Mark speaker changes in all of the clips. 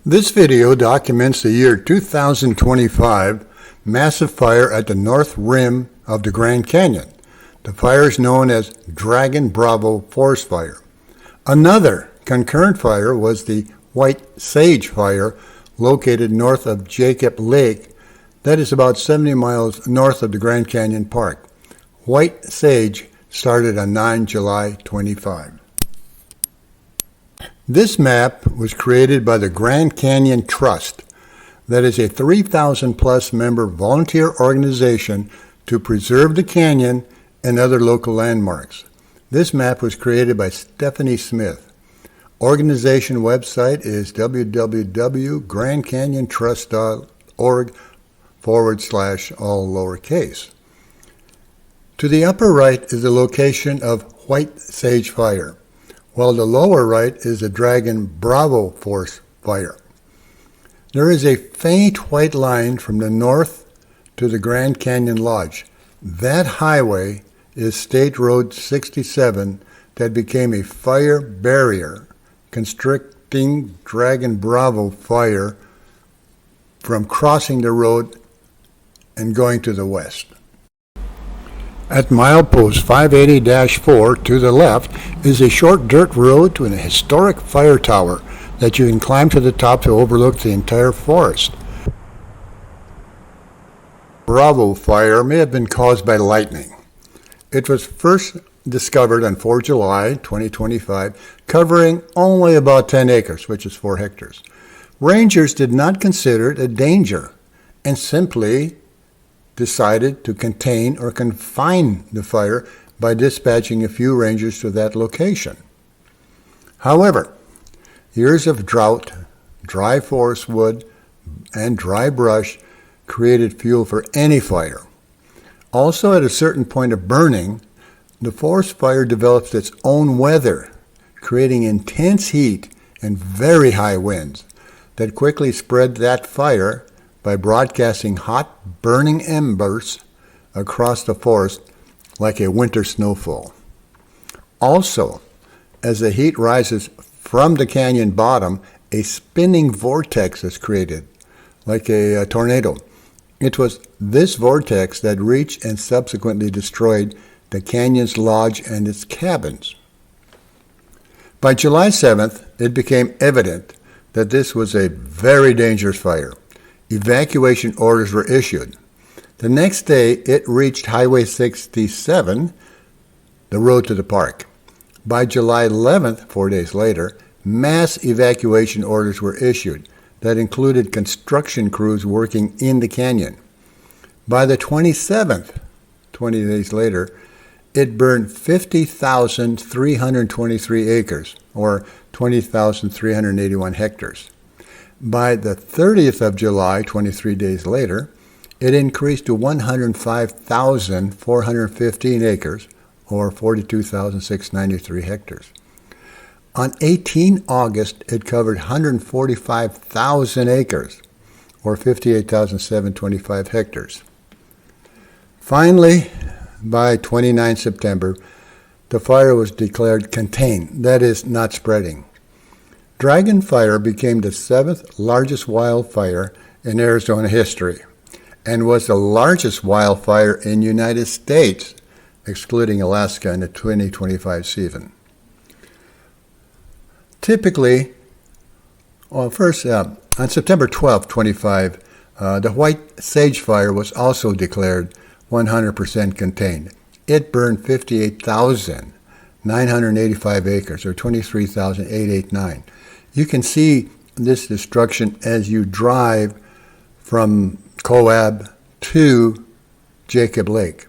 Speaker 1: This video documents the year 2025 massive fire at the north rim of the Grand Canyon. The fire is known as Dragon Bravo Forest Fire. Another concurrent fire was the White Sage Fire located north of Jacob Lake, that is about 70 miles north of the Grand Canyon Park. White Sage started on 9 July 25. This map was created by the Grand Canyon Trust, that is a 3,000 plus member volunteer organization to preserve the canyon and other local landmarks. This map was created by Stephanie Smith. Organization website is www.grandcanyontrust.org/all lowercase. To the upper right is the location of White Sage Fire, while the lower right is the Dragon Bravo Forest Fire. There is a faint white line from the north to the Grand Canyon Lodge. That highway is State Road 67 that became a fire barrier, constricting Dragon Bravo Fire from crossing the road and going to the west. At milepost 580-4 to the left is a short dirt road to an historic fire tower that you can climb to the top to overlook the entire forest. Bravo fire may have been caused by lightning. It was first discovered on 4 July 2025, covering only about 10 acres, which is 4 hectares. Rangers did not consider it a danger and simply decided to contain or confine the fire by dispatching a few rangers to that location. However, years of drought, dry forest wood, and dry brush created fuel for any fire. Also, at a certain point of burning, the forest fire develops its own weather, creating intense heat and very high winds that quickly spread that fire by broadcasting hot, burning embers across the forest like a winter snowfall. Also, as the heat rises from the canyon bottom, a spinning vortex is created, like a tornado. It was this vortex that reached and subsequently destroyed the canyon's lodge and its cabins. By July 7th, it became evident that this was a very dangerous fire. Evacuation orders were issued. The next day, it reached Highway 67, the road to the park. By July 11th, 4 days later, mass evacuation orders were issued that included construction crews working in the canyon. By the 27th, 20 days later, it burned 50,323 acres, or 20,381 hectares. By the 30th of July, 23 days later, it increased to 105,415 acres, or 42,693 hectares. On 18 August, it covered 145,000 acres, or 58,725 hectares. Finally, by 29 September, the fire was declared contained, that is, not spreading. Dragon fire became the 7th largest wildfire in Arizona history and was the largest wildfire in the United States, excluding Alaska in the 2025 season. Typically, on September 12, 25, the White Sage Fire was also declared 100% contained. It burned 58,985 acres, or 23,889. You can see this destruction as you drive from Toroweap to Jacob Lake.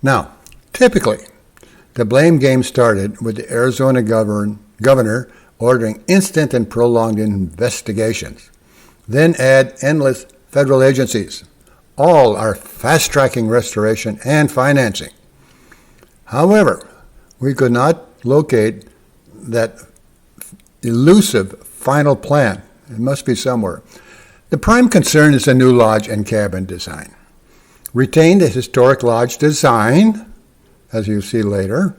Speaker 1: Now, typically, the blame game started with the Arizona governor ordering instant and prolonged investigations. Then add endless federal agencies. All are fast-tracking restoration and financing. However, we could not locate that elusive final plan. It must be somewhere. The prime concern is a new lodge and cabin design. Retain the historic lodge design, as you see later,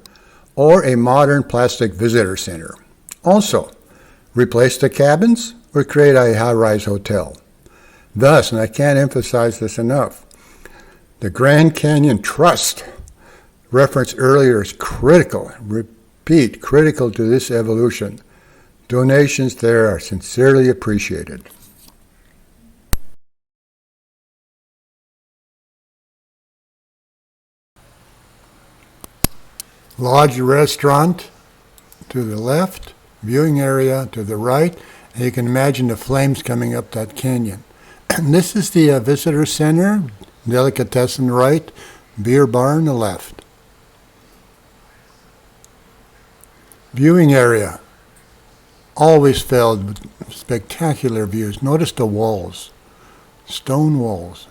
Speaker 1: or a modern plastic visitor center. Also, replace the cabins would create a high-rise hotel. Thus, and I can't emphasize this enough, the Grand Canyon Trust, referenced earlier, is critical, repeat, critical to this evolution. Donations there are sincerely appreciated. Lodge restaurant to the left, viewing area to the right, and you can imagine the flames coming up that canyon. And this is the visitor center, delicatessen right, beer bar on the left. Viewing area, always filled with spectacular views. Notice the walls, stone walls.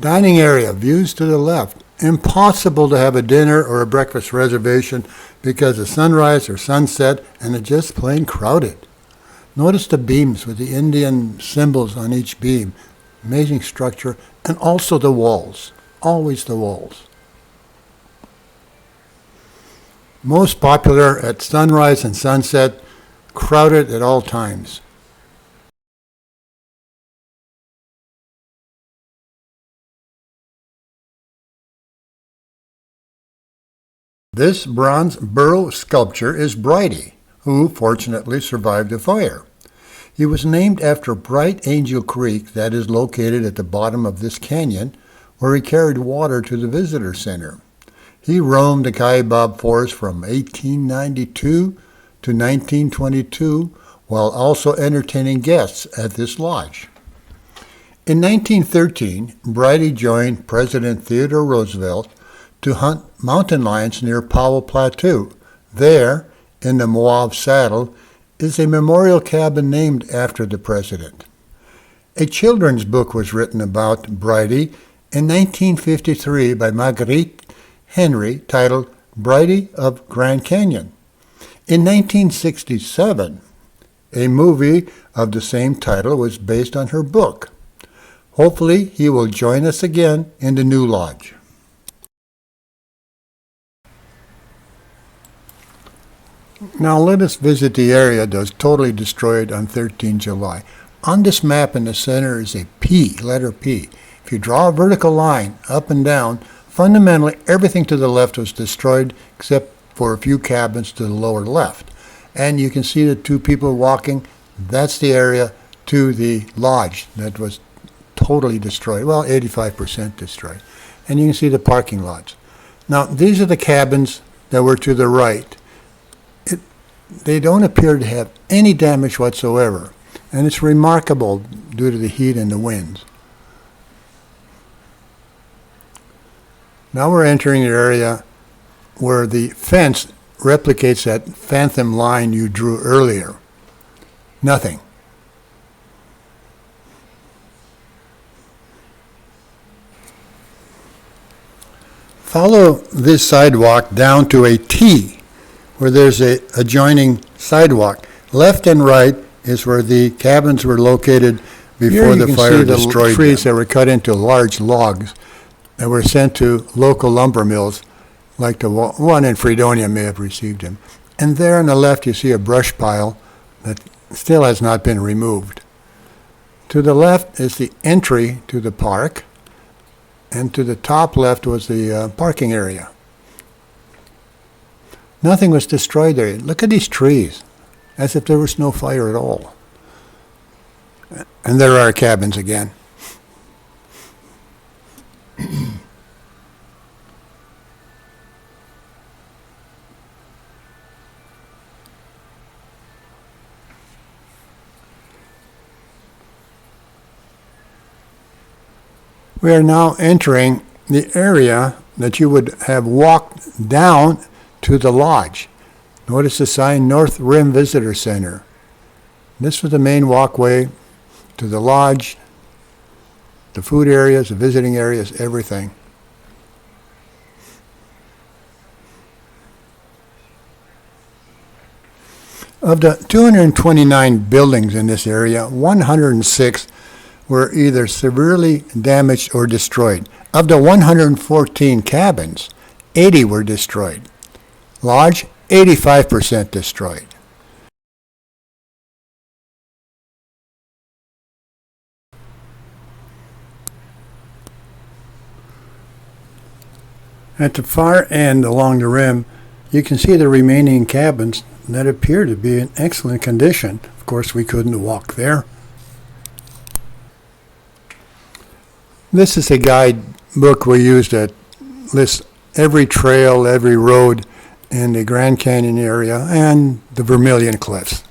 Speaker 1: Dining area, views to the left. Impossible to have a dinner or a breakfast reservation because of sunrise or sunset, and it's just plain crowded. Notice the beams with the Indian symbols on each beam. Amazing structure, and also the walls, always the walls. Most popular at sunrise and sunset, crowded at all times. This bronze burrow sculpture is Brighty, who fortunately survived the fire. He was named after Bright Angel Creek that is located at the bottom of this canyon, where he carried water to the visitor center. He roamed the Kaibab Forest from 1892 to 1922 while also entertaining guests at this lodge. In 1913, Brighty joined President Theodore Roosevelt to hunt mountain lions near Powell Plateau. There, in the Moab Saddle, is a memorial cabin named after the president. A children's book was written about Brighty in 1953 by Marguerite Henry titled Brighty of Grand Canyon. In 1967, a movie of the same title was based on her book. Hopefully, he will join us again in the new lodge. Now let us visit the area that was totally destroyed on 13 July. On this map in the center is a P, letter P. If you draw a vertical line up and down, fundamentally everything to the left was destroyed except for a few cabins to the lower left. And you can see the two people walking. That's the area to the lodge that was totally destroyed. Well, 85% destroyed. And you can see the parking lots. Now, these are the cabins that were to the right. They don't appear to have any damage whatsoever, and it's remarkable due to the heat and the winds. Now we're entering the area where the fence replicates that phantom line you drew earlier. Nothing. Follow this sidewalk down to a T, where there's a adjoining sidewalk. Left and right is where the cabins were located before the fire destroyed the trees that were cut into large logs that were sent to local lumber mills, like the one in Fredonia may have received them. And there on the left you see a brush pile that still has not been removed. To the left is the entry to the park, and to the top left was the parking area. Nothing was destroyed there. Look at these trees, as if there was no fire at all. And there are cabins again. We are now entering the area that you would have walked down to the lodge. Notice the sign, North Rim Visitor Center. This was the main walkway to the lodge, the food areas, the visiting areas, everything. Of the 229 buildings in this area, 106 were either severely damaged or destroyed. Of the 114 cabins, 80 were destroyed. Lodge, 85% destroyed. At the far end along the rim, you can see the remaining cabins that appear to be in excellent condition. Of course, we couldn't walk there. This is a guidebook we used that lists every trail, every road in the Grand Canyon area and the Vermilion Cliffs.